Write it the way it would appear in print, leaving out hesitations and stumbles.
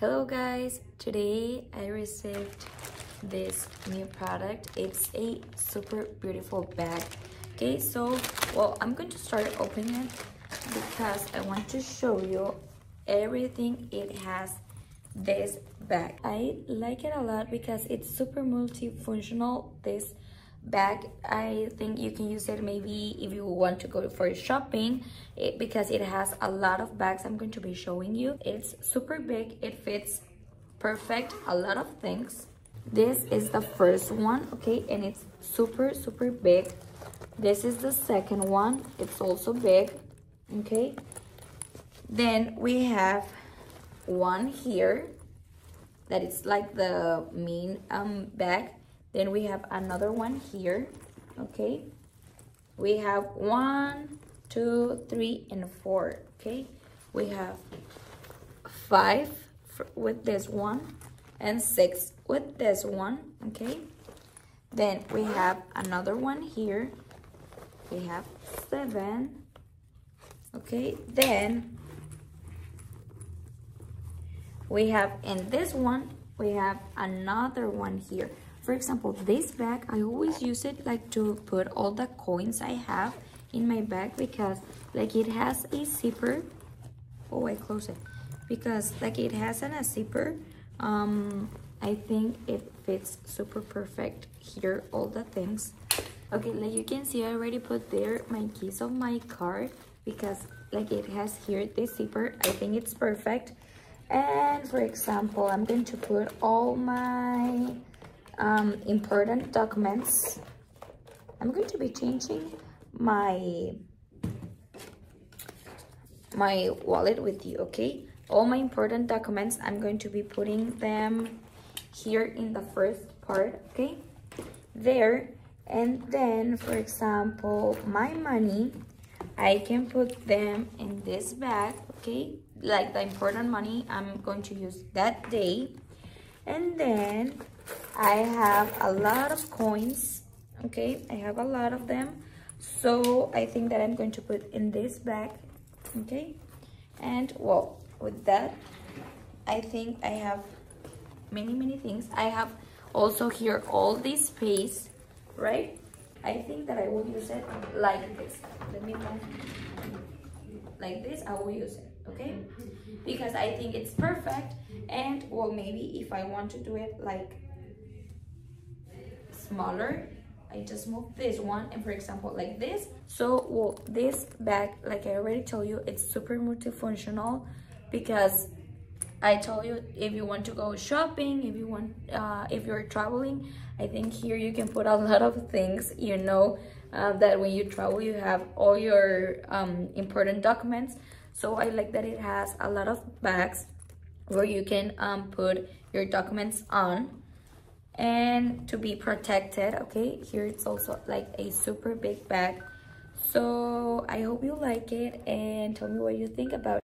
Hello guys, today I received this new product. It's a super beautiful bag. Okay, so I'm going to start opening it because I want to show you everything it has. This bag, I like it a lot because it's super multifunctional. This bag, I think you can use it maybe if you want to go for shopping, because it has a lot of bags I'm going to be showing you. It's super big, it fits perfect a lot of things. This is the first one, okay, and it's super big. This is the second one, it's also big, okay. Then we have one here that is like the main bag. Then we have another one here, okay. We have 1, 2, 3, and 4, okay. We have 5 with this one and 6 with this one, okay. Then we have another one here. We have 7, okay. Then we have in this one, we have another one here. For example, this bag, I always use it like to put all the coins I have in my bag because like it has a zipper. Oh, I close it because like it has a zipper. I think it fits super perfect here, all the things. Okay, like you can see, I already put there my keys of my car because like it has here this zipper. I think it's perfect. And for example, I'm going to put all my important documents. I'm going to be changing my wallet with you, okay. All my important documents, I'm going to be putting them here in the first part, okay, there. And then for example, my money, I can put them in this bag, okay, like the important money I'm going to use that day. And then I have a lot of coins, okay, I have a lot of them, so I think that I'm going to put in this bag, okay. And well, with that, I think I have many things. I have also here all this space, right? I think that I will use it like this. Let me know. Like this, I will use it, okay, because I think it's perfect. And well, maybe if I want to do it like smaller, I just move this one, and for example like this. So well, this bag, like I already told you, it's super multifunctional because I told you if you want to go shopping, if you want if you're traveling, I think here you can put a lot of things, you know, that when you travel you have all your important documents. So I like that it has a lot of bags where you can put your documents on and to be protected, okay. Here it's also like a super big bag. So I hope you like it and tell me what you think about it.